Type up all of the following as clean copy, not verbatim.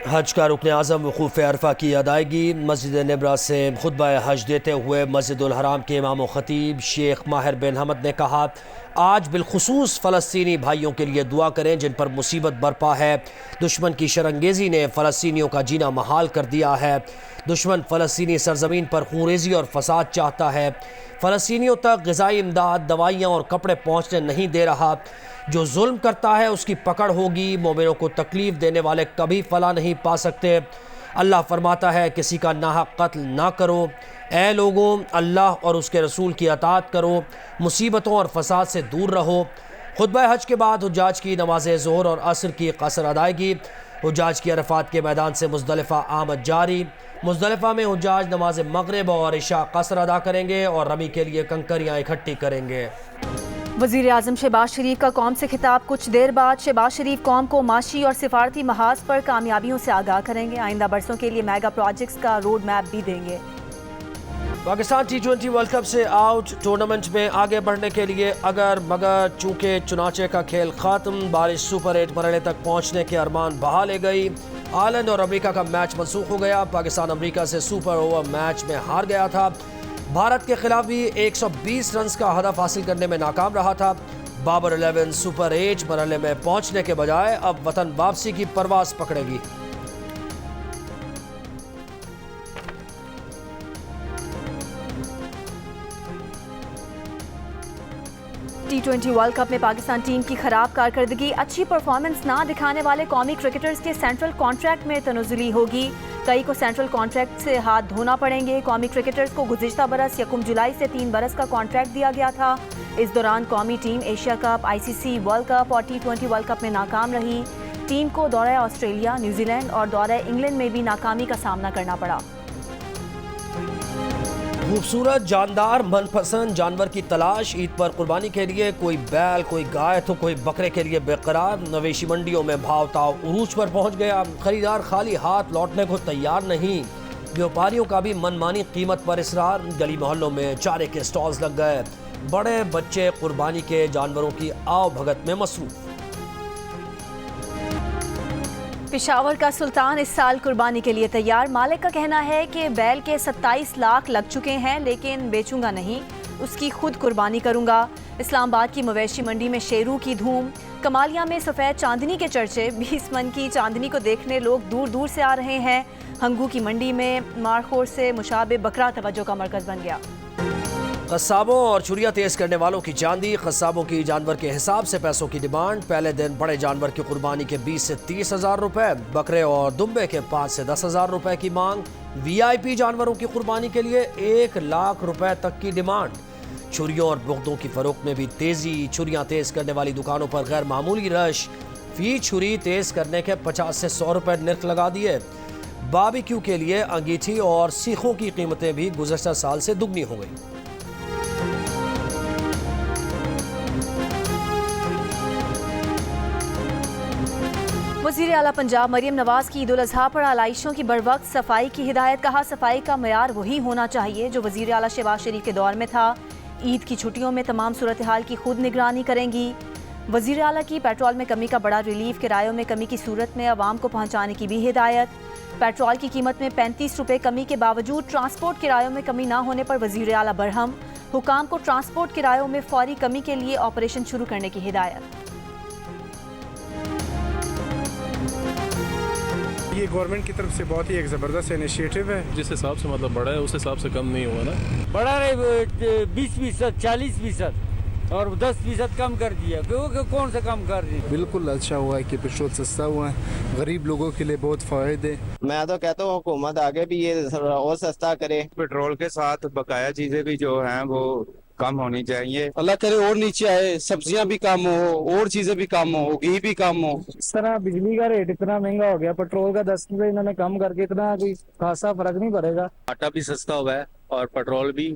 हज का रुकन आज़म वकूफ़ अरफा की अदायगी। मस्जिद नबरा से खुतबा हज देते हुए मस्जिदुल हराम के इमाम व ख़तीब शेख माहिर बिन हमद ने कहा, आज बिलखुसूस फ़लस्तीनी भाइयों के लिए दुआ करें जिन पर मुसीबत बरपा है। दुश्मन की शरंगेज़ी ने फ़लस्तीनियों का जीना महाल कर दिया है। दुश्मन फ़लस्तीनी सरज़मीन पर खूनरेज़ी और फसाद चाहता है। फ़लस्तीनियों तक ग़िज़ाई इमदाद, दवाइयाँ और कपड़े पहुँचने नहीं दे रहा। जो जुल्म करता है उसकी पकड़ होगी। मोमिनों को तकलीफ़ देने वाले कभी फला नहीं पा सकते। अल्लाह फरमाता है, किसी का नाहक कत्ल ना करो। ए लोगों, अल्लाह और उसके रसूल की अताअत करो, मुसीबतों और फसाद से दूर रहो। खुतबा हज के बाद हुज्जाज की नमाज ज़ोहर और असर की कसर अदायगी। हुज्जाज की अरफात के मैदान से मुज़दलिफ़ा आमद जारी। मुज़दलिफ़ा में हुज्जाज नमाज मगरिब और इशा कसर अदा करेंगे और रमी के लिए कंकरियाँ इकट्ठी करेंगे। वज़ीर आज़म शहबाज शरीफ का कौम से खिताब। कुछ देर बाद शहबाज शरीफ कौम को माशी और सिफारती महाज पर कामयाबियों से आगाह करेंगे। आइंदा बरसों के लिए मेगा प्रोजेक्ट्स का रोड मैप भी देंगे। पाकिस्तान T20 वर्ल्ड कप से आउट। टूर्नामेंट में आगे बढ़ने के लिए अगर मगर चूँकि चुनाचे का खेल ख़त्म। बारिश सुपर 8 मरहले तक पहुँचने के अरमान बहा ले गई। आयरलैंड और अमेरिका का मैच मनसूख हो गया। पाकिस्तान अमेरिका से सुपर ओवर मैच में हार गया था। भारत के खिलाफ भी 120 रन का हदफ हासिल करने में नाकाम रहा था। बाबर 11 सुपर 8 मरहले में पहुंचने के बजाय अब वतन वापसी की परवास पकड़ेगी। T20 वर्ल्ड कप में पाकिस्तान टीम की खराब कारकर्दगी। अच्छी परफॉर्मेंस ना दिखाने वाले कौमी क्रिकेटर्स के सेंट्रल कॉन्ट्रैक्ट में तनज़ुली होगी। कई को सेंट्रल कॉन्ट्रैक्ट से हाथ धोना पड़ेंगे। कौमी क्रिकेटर्स को गुज़िश्ता बरस 1 जुलाई से 3 बरस का कॉन्ट्रैक्ट दिया गया था। इस दौरान कौमी team Asia cup, ICC world cup और T20 वर्ल्ड कप में नाकाम रही। टीम को दौरा ऑस्ट्रेलिया, न्यूजीलैंड और दौरा इंग्लैंड में भी नाकामी का सामना करना पड़ा। खूबसूरत, जानदार, मनपसंद जानवर की तलाश। ईद पर कुर्बानी के लिए कोई बैल, कोई गाय तो कोई बकरे के लिए बेकरार। मवेशी मंडियों में भाव ताव उरूज पर पहुंच गया। खरीदार खाली हाथ लौटने को तैयार नहीं। व्यापारियों का भी मनमानी कीमत पर इसरार। गली मोहल्लों में चारे के स्टॉल्स लग गए। बड़े बच्चे कुर्बानी के जानवरों की आव भगत में मसरूफ। पेशावर का सुल्तान इस साल कुर्बानी के लिए तैयार। मालिक का कहना है कि बैल के 27 लाख लग चुके हैं, लेकिन बेचूंगा नहीं, उसकी खुद कुर्बानी करूंगा। इस्लामाबाद की मवेशी मंडी में शेरू की धूम। कमालिया में सफ़ेद चांदनी के चर्चे। 20 मन की चांदनी को देखने लोग दूर दूर से आ रहे हैं। हंगू की मंडी में मारखोर से मुशाबे बकरा तवज्जो का मरकज़ बन गया। कस्साबों और छुरियां तेज करने वालों की चांदी। कस्साबों की जानवर के हिसाब से पैसों की डिमांड। पहले दिन बड़े जानवर की कुर्बानी के 20 से 30 हज़ार रुपए, बकरे और दुम्बे के 5 से 10 हज़ार रुपए की मांग। VIP जानवरों की कुर्बानी के लिए 1 लाख रुपए तक की डिमांड। छुरियों और बुगदों की फरोख्त में भी तेजी। छुरियां तेज करने वाली दुकानों पर गैर मामूली रश। फी छुरी तेज करने के 50 से 100 रुपए नर्क लगा दिए। बारबेक्यू के लिए अंगीठी और सीखों की कीमतें भी गुज़श्ता साल से दुगनी हो गई। वज़ीर आला पंजाब मरियम नवाज की ईद उल अज़हा पर आलाइशों की बरवक्त सफाई की हिदायत। कहा, सफाई का मयार वही होना चाहिए जो वज़ीर आला शहबाज शरीफ के दौर में था। ईद की छुट्टियों में तमाम सूरत हाल की खुद निगरानी करेंगी। वज़ीर आला की पेट्रोल में कमी का बड़ा रिलीफ। किरायों में कमी की सूरत में आवाम को पहुँचाने की भी हिदायत। पेट्रोल की कीमत में 35 रुपये कमी के बावजूद ट्रांसपोर्ट किरायों में कमी ना होने पर वज़ीर आला बरहम। हुकाम को ट्रांसपोर्ट किरायों में फौरी कमी के लिए ऑपरेशन शुरू करने की हिदायत। ये गवर्नमेंट की तरफ से बहुत ही एक ज़बरदस्त इनिशिएटिव है। जिस हिसाब से मतलब बढ़ा है उस हिसाब से कम नहीं हुआ ना। बढ़ा रहे 20%, 40% और 10% कम कर दिया। क्योंकि कौन सा कम कर रही है। बिल्कुल अच्छा हुआ है कि पेट्रोल सस्ता हुआ है। गरीब लोगों के लिए बहुत फ़ायदे। मैं तो कहता हूँ हुकूमत आगे भी ये और सस्ता करे। पेट्रोल के साथ बकाया चीजें भी जो हैं वो कम होनी चाहिए। अल्लाह करे और नीचे आए, सब्जियां भी कम हो और चीजें भी कम हो, घी भी कम हो। इस तरह बिजली का रेट इतना महंगा हो गया, पेट्रोल का 10 रुपए इन्होंने कम करके इतना कोई खासा फर्क नहीं पड़ेगा। आटा भी सस्ता हुआ है और पेट्रोल भी।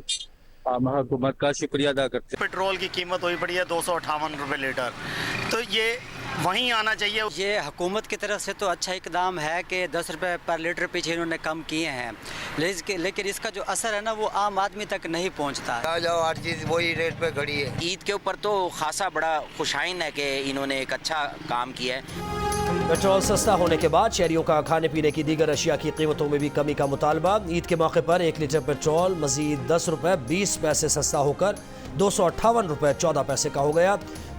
हम हुकूमत का शुक्रिया अदा करते हैं। पेट्रोल की कीमत हुई पड़ी है 258 रुपए लीटर, तो ये वहीं आना चाहिए। ये हुकूमत की तरफ से तो अच्छा इकदाम है कि 10 रुपये पर लीटर पीछे इन्होंने कम किए हैं, लेकिन इसका जो असर है ना वो आम आदमी तक नहीं पहुंचता। आ जाओ, हर चीज़ वही रेट पे खड़ी है। ईद के ऊपर तो खासा बड़ा खुशाइन है कि इन्होंने एक अच्छा काम किया है। पेट्रोल सस्ता होने के बाद शहरियों का खाने पीने की दीगर अशिया की कीमतों में भी कमी का मुतालबा। ईद के मौके पर 1 लीटर पेट्रोल मजीद 10 रुपये 20 पैसे सस्ता होकर 258 रुपये 14 पैसे का हो गया।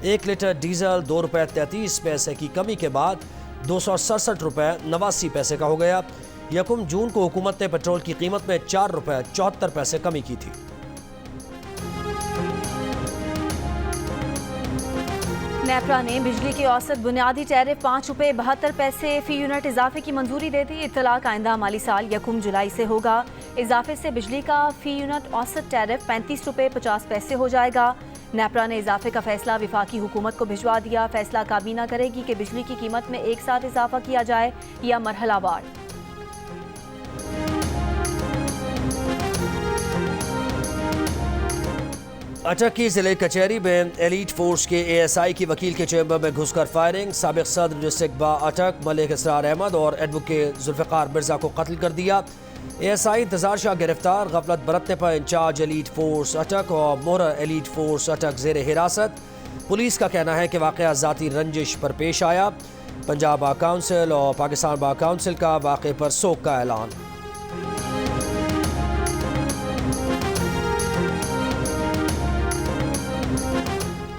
1 लीटर डीजल 2 रुपये 33 पैसे की कमी के बाद 267 रुपये 89 पैसे का हो गया। 1 जून को हुकूमत ने पेट्रोल की कीमत में 4 रुपये 74 पैसे कमी की थी। नेपरा ने बिजली के औसत बुनियादी टैरिफ 5 रुपये 72 पैसे फी यूनिट इजाफे की मंजूरी दे दी। इत्तलाक आइंदा माली साल 1 जुलाई से होगा। इजाफे से बिजली का फी यूनिट औसत टैरिफ 35 रुपये 50 पैसे हो जाएगा। नेपरा ने इजाफे का फैसला विफाकी हुकूमत को भिजवा दिया। फैसला काबीना करेगी कि बिजली की कीमत में एक साथ इजाफा किया जाए या मरहलावार। अटक की जिले कचहरी में एलीट फोर्स के ASI की वकील के चैम्बर में घुसकर फायरिंग। साबिक सदर डिस्ट्रिक्ट बा अटक मलिक इसरार अहमद और एडवोकेट जुल्फ़िकार मिर्जा को कत्ल कर दिया। ASI इंतजार शाह गिरफ्तार। गफलत बरतने पर इंचार्ज एलीट फोर्स अटक और मोहर एलीट फोर्स अटक जेर हिरासत। पुलिस का कहना है कि वाक़या ज़ाती रंजिश पर पेश आया। पंजाब बार काउंसिल और पाकिस्तान बार काउंसिल का वाक़े पर सोग का ऐलान।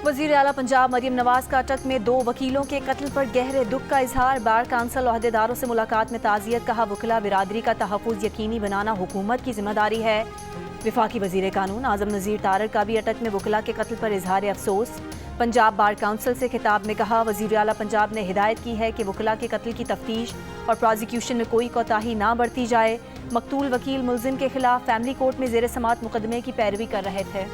वज़ीर आला पंजाब मरियम नवाज का अटक में 2 वकीलों के कत्ल पर गहरे दुख का इजहार। बार काउंसिल ओहदेदारों से मुलाकात में ताज़ियत। कहा वकला बिरादरी का तहफ़्फ़ुज़ यकीनी बनाना हुकूमत की जिम्मेदारी है। विफाकी वज़ीर कानून आज़म नज़ीर तारक का भी अटक में वकला के कत्ल पर इजहार अफसोस। पंजाब बार काउंसिल से खिताब में कहा वज़ीर आला पंजाब ने हिदायत की है कि वकला के कत्ल की तफ्तीश और प्रोसिक्यूशन में कोई कोताही ना बरती जाए। मकतूल वकील मुलजिम के खिलाफ फैमिली कोर्ट में ज़ेर समात मुकदमे की पैरवी कर रहे थे।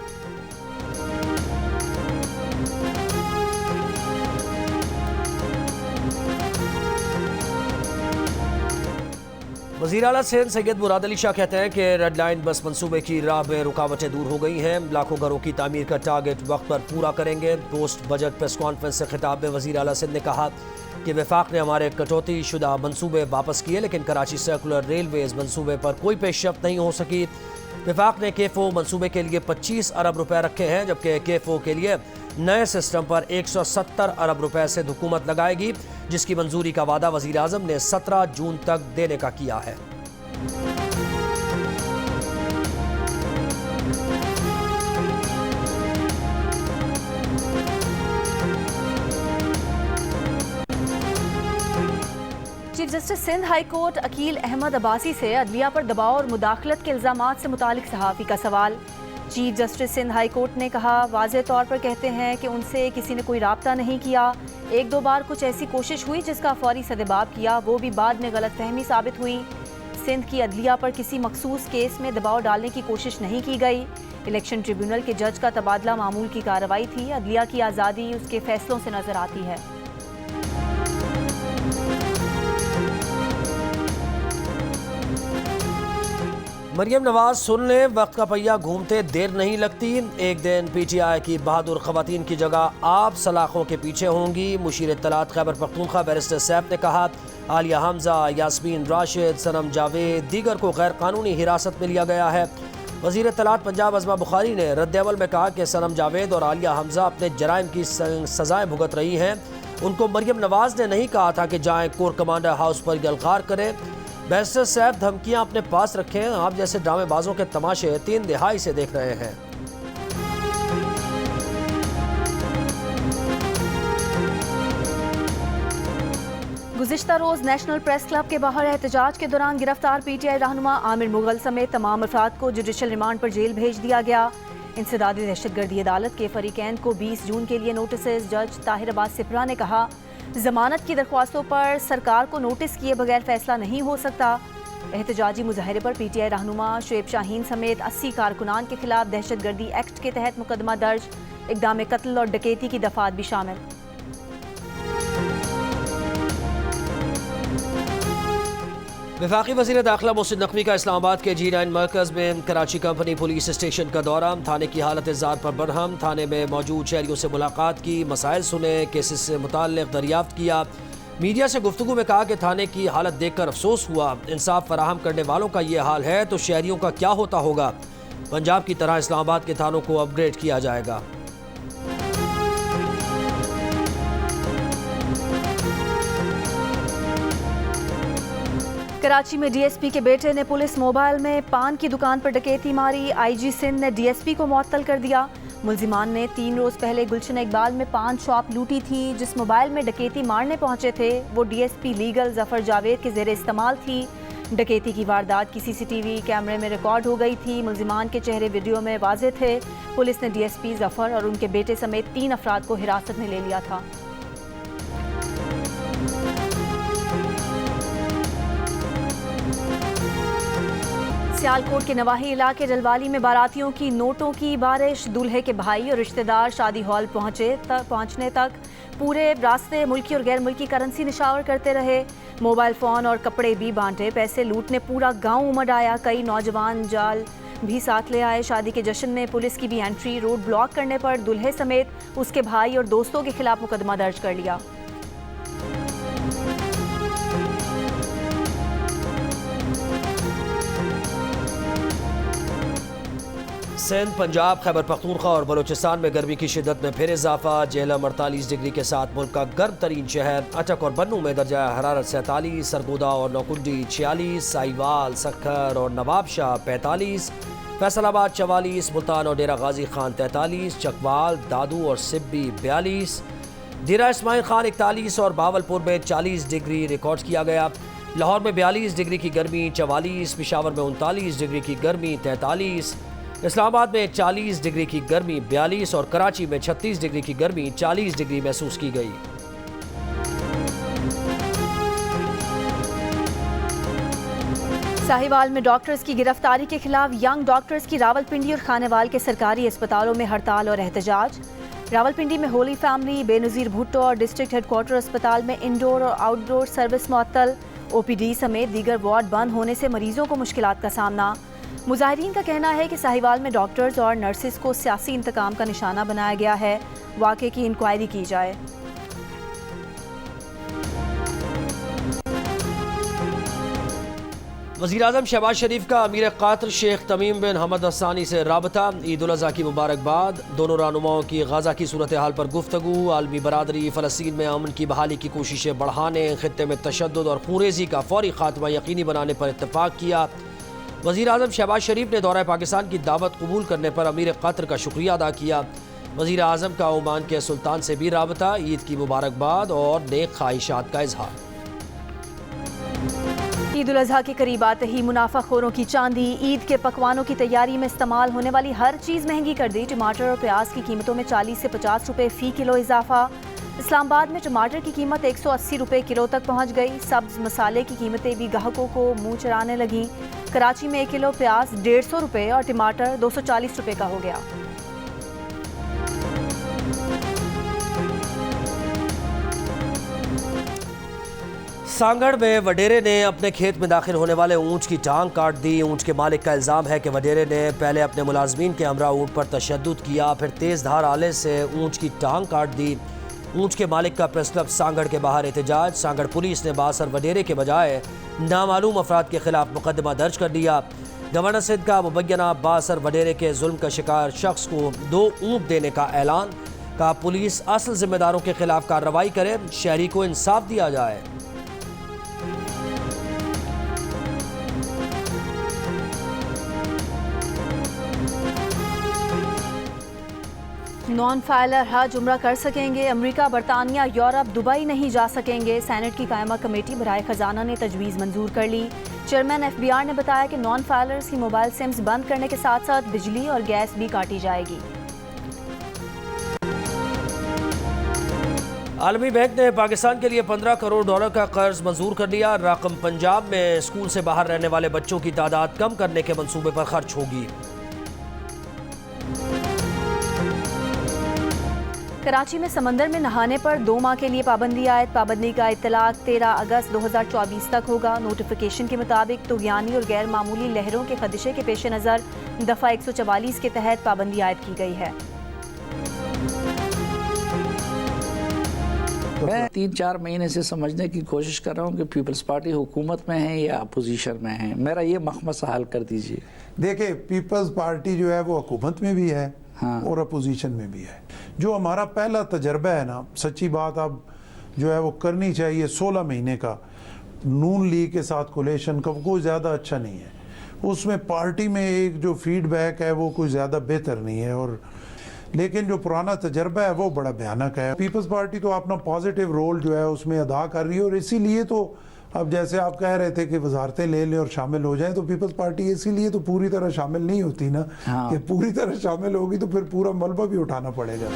वज़ीर आला सिंध सैयद मुराद अली शाह कहते हैं कि रेड लाइन बस मंसूबे की राह में रुकावटें दूर हो गई हैं। लाखों घरों की तामीर का टारगेट वक्त पर पूरा करेंगे। पोस्ट बजट प्रेस कॉन्फ्रेंस से खिताब में वज़ीर आला सिंध ने कहा कि वफाक ने हमारे कटौती शुदा मंसूबे वापस किए, लेकिन कराची सर्कुलर रेलवेज मंसूबे पर कोई पेशरफ्त नहीं हो सकी। वफाक ने केफो मंसूबे के लिए 25 अरब रुपए रखे हैं, जबकि केफो के लिए नए सिस्टम पर 170 अरब रुपए से हुकूमत लगाएगी, जिसकी मंजूरी का वादा वज़ीर आज़म ने 17 जून तक देने का किया है। Chief justice Sindh high court Aqeel Ahmed Abbasi से अदलिया पर दबाव और मुदाखलत के इल्जामात से मुतालिक सहाफ़ी का सवाल। Chief justice Sindh high court ने कहा वाज़ेह तौर पर कहते हैं कि उनसे किसी ने कोई राब्ता नहीं किया। 1-2 बार कुछ ऐसी कोशिश हुई जिसका फौरी सदेबाब किया, वो भी बाद में गलतफहमी साबित हुई। सिंध की अदलिया पर किसी मखसूस केस में दबाव डालने की कोशिश नहीं की गई। इलेक्शन ट्रिब्यूनल के जज का तबादला मामूल की कार्रवाई थी। अदलिया की आज़ादी उसके फैसलों से नजर आती है। मरियम नवाज सुन ले, वक्त का पहिया घूमते देर नहीं लगती। एक दिन PTI की बहादुर खवातीन की जगह आप सलाखों के पीछे होंगी। मुशीर इत्तलात खैबर पख्तूनख्वा बैरिस्टर सैफ ने कहा आलिया हमजा, यास्मीन राशिद, सनम जावेद दीगर को गैर कानूनी हिरासत में लिया गया है। वज़ीर इत्तलात पंजाब अज़मा बुखारी ने रद्द-ए-अमल में कहा कि सनम जावेद और आलिया हमजा अपने जराइम की सजाएं भुगत रही हैं। उनको मरियम नवाज ने नहीं कहा था कि जाएं कोर कमांडर हाउस पर गलगार करें। बैरिस्टर साहब धमकियां अपने पास रखें, आप जैसे ड्रामेबाजों के तमाशे 3 दिहाई से देख रहे हैं। गुज़िश्ता रोज़ नेशनल प्रेस क्लब के बाहर एहतजाज के दौरान गिरफ्तार PTI रहनुमा आमिर मुगल समेत तमाम अफराद को जुडिशल रिमांड पर जेल भेज दिया गया। इंसदादी दहशतगर्दी अदालत के फरीकैन को 20 जून के लिए नोटिस। जज ताहिर अब्बास सिपरा ने कहा जमानत की दरख्वास्तों पर सरकार को नोटिस किए बगैर फैसला नहीं हो सकता। एहतजाजी मुजाहरे पर PTI रहनुमा शुएब शाहीन समेत 80 कारकुनान के खिलाफ दहशतगर्दी एक्ट के तहत मुकदमा दर्ज। इक़दाम कत्ल और डकैती की दफात भी शामिल। वफाकी वज़ीर दाखिला मोहसिन नकवी का इस्लामाबाद के G9 मरकज़ में कराची कंपनी पुलिस स्टेशन का दौरा। थाने की हालत ज़ार पर बरहम। थाने में मौजूद शहरियों से मुलाकात की, मसाइल सुने, केसेस से मुताल्लिक़ दरियाफ्त किया। मीडिया से गुफ्तगू में कहा कि थाने की हालत देखकर अफसोस हुआ। इंसाफ फराहम करने वालों का ये हाल है तो शहरियों का क्या होता होगा। पंजाब की तरह इस्लामाबाद के थानों को अपग्रेड किया जाएगा। कराची में डीएसपी के बेटे ने पुलिस मोबाइल में पान की दुकान पर डकैती मारी। आईजी सिंध ने डीएसपी को मुअत्तल कर दिया। मुलजिमान ने 3 रोज पहले गुलशन इकबाल में पान शॉप लूटी थी। जिस मोबाइल में डकैती मारने पहुंचे थे वो डीएसपी लीगल जफर जावेद के ज़ेरे इस्तेमाल थी। डकैती की वारदात की सीसीटीवी कैमरे में रिकॉर्ड हो गई थी। मुलजिमान के चेहरे वीडियो में वाज़े थे। पुलिस ने डीएसपी जफर और उनके बेटे समेत 3 अफराद को हिरासत में ले लिया था। सियालकोट के नवाही इलाके डलवाली में बारातियों की नोटों की बारिश। दूल्हे के भाई और रिश्तेदार शादी हॉल पहुंचने तक पूरे रास्ते मुल्की और गैर मुल्की करेंसी निशावर करते रहे। मोबाइल फ़ोन और कपड़े भी बांटे। पैसे लूटने पूरा गांव उमड़ आया। कई नौजवान जाल भी साथ ले आए। शादी के जश्न में पुलिस की भी एंट्री। रोड ब्लॉक करने पर दूल्हे समेत उसके भाई और दोस्तों के खिलाफ मुकदमा दर्ज कर लिया। सिंध, पंजाब, खैबर पख्तूनख्वा और बलूचिस्तान में गर्मी की शिद्दत में फिर इजाफा। जेहलम 48 डिग्री के साथ मुल्क का गर्म तरीन शहर। अटक और बन्नू में दर्जा हरारत 47, सरगोदा और नौकुंडी 46, साहिवाल, सखर और नवाबशाह 45, फैसलाबाद 44, मुल्तान और डेरा गाजी खान 43, चकवाल, दादू और सिब्बी 42, डेरा इस्माइल खान 41 और बावलपुर में 40 डिग्री रिकॉर्ड किया गया। लाहौर में 42 डिग्री की गर्मी 44, पेशावर में 39 डिग्री की गर्मी 43, इस्लामाबाद में 40 डिग्री की गर्मी 42 और कराची में 36 डिग्री की गर्मी 40 डिग्री महसूस की गई। साहिवाल में डॉक्टर्स की गिरफ्तारी के खिलाफ यंग डॉक्टर्स की रावलपिंडी और खानेवाल के सरकारी अस्पतालों में हड़ताल और एहतजाज। रावलपिंडी में होली फैमिली, बेनज़ीर भुट्टो और डिस्ट्रिक्ट हेडक्वार्टर अस्पताल में इंडोर और आउटडोर सर्विस मुअत्तल। ओपीडी समेत दीगर वार्ड बंद होने से मरीजों को मुश्किलात का सामना। मुजाहिरीन का कहना है कि साहिवाल में डॉक्टर्स और नर्सिस को सियासी इंतकाम का निशाना बनाया गया है। वाक़े की इंक्वायरी की जाए। वज़ीर-ए-आज़म शहबाज शरीफ का अमीर क़तर शेख तमीम बिन हमद हसानी से राबता। ईद उल अज़हा की मुबारकबाद। दोनों रहनुमाओं की गाज़ा की सूरत हाल पर गुफ्तगू। आलमी बरादरी फ़लस्तीन में अमन की बहाली की कोशिशें बढ़ाने, ख़ित्ते में तशद्दुद और खूनरेज़ी का फ़ौरी ख़ात्मा यकीनी बनाने पर इत्तफ़ाक़ किया। वज़ीर-ए-आज़म शहबाज शरीफ ने दौरा पाकिस्तान की दावत कबूल करने पर अमीर क़तर का शुक्रिया अदा किया। वज़ीर-ए-आज़म का ओमान के सुल्तान से भी राबता। ईद की मुबारकबाद और नेक ख्वाहिशात का इजहार। ईद उल अज़हा के करीब आते ही मुनाफाखोरों की चांदी। ईद के पकवानों की तैयारी में इस्तेमाल होने वाली हर चीज़ महंगी कर दी। टमाटर और प्याज की कीमतों में 40 से 50 रुपये फ़ी किलो इजाफा। इस्लामाबाद में टमाटर की कीमत 180 रुपये किलो तक पहुँच गई। सब्ज़ मसाले की कीमतें भी ग्राहकों को मुँह चढ़ाने लगीं। कराची में 1 किलो प्याज 150 रुपये और टमाटर 240 रुपये का हो गया। सांगड़ में वडेरे ने अपने खेत में दाखिल होने वाले ऊँट की टांग काट दी। ऊँट के मालिक का इल्ज़ाम है कि वडेरे ने पहले अपने मुलाजमीन के हमरा ऊँट पर तशद्दुद किया, फिर तेज़ धार आले से ऊँट की टांग काट दी। ऊँट के मालिक का प्रेस क्लब सांगड़ के बाहर एहतजाज। सांगड़ पुलिस ने बासर वडेरे के बजाय नामालूम अफराद के खिलाफ मुकदमा दर्ज कर दिया। गवर्नर सिंध का मुबैना बासर वडेरे के जुल्म का शिकार शख्स को 2 ऊँट देने का ऐलान। का पुलिस असल जिम्मेदारों के खिलाफ कार्रवाई करे, शहरी को इंसाफ दिया जाए। नॉन फाइलर हज उम्रा कर सकेंगे। अमेरिका, बरतानिया, यूरोप, दुबई नहीं जा सकेंगे। सेनेट की कायमा कमेटी बराए खजाना ने तजवीज़ मंजूर कर ली। चेयरमैन एफबीआर ने बताया कि नॉन फाइलर्स की मोबाइल सिम्स बंद करने के साथ साथ बिजली और गैस भी काटी जाएगी। आलमी बैंक ने पाकिस्तान के लिए $15 करोड़ का कर्ज मंजूर कर लिया। रकम पंजाब में स्कूल से बाहर रहने वाले बच्चों की तादाद कम करने के मंसूबे पर खर्च होगी। कराची में समंदर में नहाने पर 2 माह के लिए पाबंदी आयद। पाबंदी का इत्तलाक 13 अगस्त 2024 तक होगा। नोटिफिकेशन के मुताबिक तुग़यानी और गैर मामूली लहरों के खदशे के पेश नज़र दफ़ा 144 के तहत पाबंदी आयद की गई है। मैं 3-4 महीने से समझने की कोशिश कर रहा हूँ कि पीपल्स पार्टी हुकूमत में है या अपोजिशन में है। मेरा ये मसला हल कर दीजिए। देखिए, पीपल्स पार्टी जो है वो हुकूमत में भी है, हाँ, और अपोजिशन में भी है। जो हमारा पहला तजर्बा है ना, सच्ची बात अब जो है वो करनी चाहिए 16 महीने का, नून लीग के साथ कोलेशन का कोई ज़्यादा अच्छा नहीं है। उसमें पार्टी में एक जो फीडबैक है वो कोई ज़्यादा बेहतर नहीं है, और लेकिन जो पुराना तजर्बा है वो बड़ा भयानक है। पीपल्स पार्टी तो अपना पॉजिटिव रोल जो है उसमें अदा कर रही है, और इसीलिए तो अब जैसे आप कह रहे थे कि वजारतें ले लें और शामिल हो जाएं, तो पीपल्स पार्टी इसीलिए तो पूरी तरह शामिल नहीं होती ना। हाँ। कि पूरी तरह शामिल होगी तो फिर पूरा मलबा भी उठाना पड़ेगा।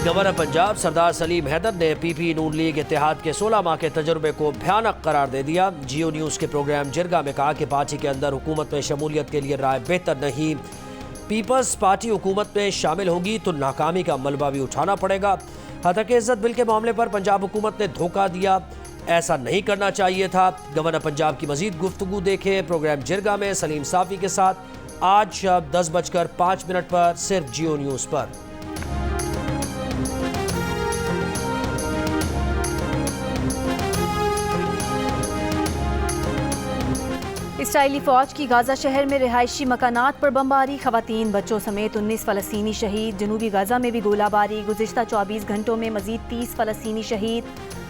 गवर्नर पंजाब सरदार सलीम हैदर ने पीपी नून लीग इत्तेहाद के 16 माह के तजुर्बे को भयानक करार दे दिया। जियो न्यूज़ के प्रोग्राम जिरगा में कहा कि पार्टी के अंदर हुकूमत में शमूलियत के लिए राय बेहतर नहीं। पीपल्स पार्टी हुकूमत में शामिल होगी तो नाकामी का मलबा भी उठाना पड़ेगा। हतक इज्जत बिल के मामले पर पंजाब हुकूमत ने धोखा दिया, ऐसा नहीं करना चाहिए था। गवर्नर पंजाब की मजीद गुफ्तगू देखें प्रोग्राम जिरगा में सलीम साफ़ी के साथ आज शब 10:05 पर सिर्फ जियो न्यूज़ पर। इसराइली फौज की गाजा शहर में रिहायशी मकानात पर बमबारी, खवातीन बच्चों समेत 19 फ़लस्तीनी शहीद। जनूबी गाजा में भी गोलाबारी, गुज़िश्ता 24 घंटों में मजीद 30 फ़लस्तीनी शहीद।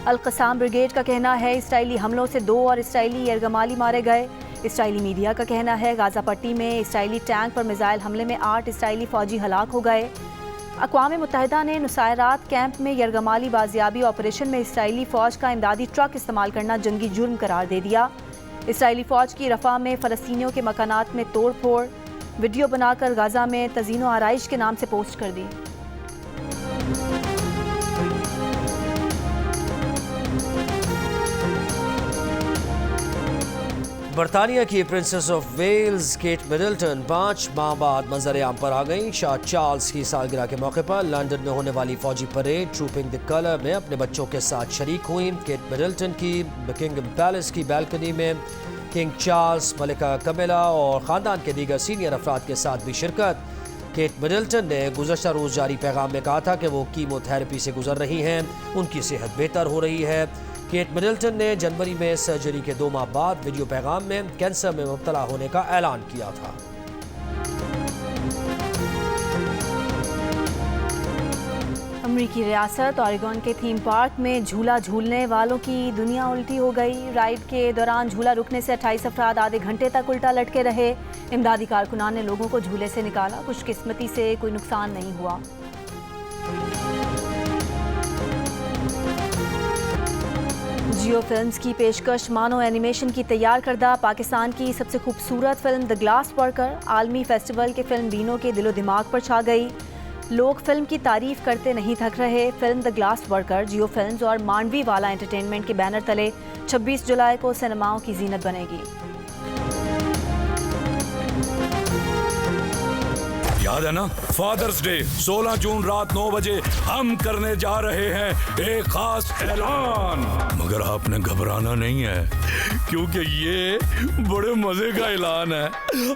अल-क़साम ब्रिगेड का कहना है इसराइली हमलों से 2 और इसराइली यरगमाली मारे गए। इसराइली मीडिया का कहना है गाजा पट्टी में इसराइली टैंक पर मिसाइल हमले में 8 इसराइली फ़ौजी हलाक हो गए। अक़वाम मुत्तहिदा ने नुसायरात कैंप में यरगमाली बाजियाबी ऑपरेशन में इसराइली फ़ौज का इमदादी ट्रक इस्तेमाल करना जंगी जुर्म करार दे दिया। इसराइली फ़ौज की रफ़ा में फ़लस्तीनियों के मकानात में तोड़ फोड़, वीडियो बनाकर गाजा में तज़ीनो आराइश के नाम से पोस्ट कर दी। बरतानिया की princess of Wales Kate Middleton 5 माह बाद मंजर आम पर आ गई। शाह चार्ल्स की सालगिरह के मौके पर लंदन में होने वाली फौजी परेड ट्रूपिंग द कलर में अपने बच्चों के साथ शरीक हुई। केट मिडल्टन की बकिंगम पैलेस की बैल्कनी में किंग चार्ल्स, मलिका कमिला और ख़ानदान के दीगर सीनियर अफराद के साथ भी शिरकत। केट मिडल्टन ने गुज़श्ता रोज़ जारी पैगाम में कहा था कि वो कीमोथेरेपी से गुजर रही हैं, उनकी सेहत बेहतर हो रही है। केट मिडल्टन ने जनवरी में सर्जरी के 2 माह बाद वीडियो पैगाम में कैंसर में मुब्तला होने का ऐलान किया था। अमरीकी रियासत ऑरेगॉन के थीम पार्क में झूला झूलने वालों की दुनिया उल्टी हो गई। राइड के दौरान झूला रुकने से 28 अफराद आधे घंटे तक उल्टा लटके रहे। इमदादी कारकुनान ने लोगों को झूले से निकाला, खुशकिस्मती से कोई नुकसान नहीं हुआ। जियो फिल्म्स की पेशकश मानो एनिमेशन की तैयार करदा पाकिस्तान की सबसे खूबसूरत फिल्म द ग्लास वर्कर आलमी फेस्टिवल के फिल्म बीनों के दिलो दिमाग पर छा गई। लोग फिल्म की तारीफ करते नहीं थक रहे। Film the glass worker Jio films और मांडवी वाला एंटरटेनमेंट के बैनर तले 26 जुलाई को सिनेमाओं की जीनत बनेगी। याद है ना, फादर्स डे 16 जून रात 9 बजे हम करने जा रहे हैं एक खास ऐलान। मगर आपने घबराना नहीं है, क्योंकि ये बड़े मजे का ऐलान है।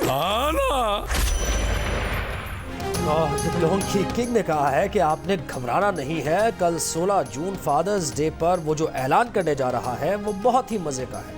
हाँ ना। डोंकी किंग ने कहा है कि आपने घबराना नहीं है। कल 16 जून फादर्स डे पर वो जो ऐलान करने जा रहा है वो बहुत ही मजे का है।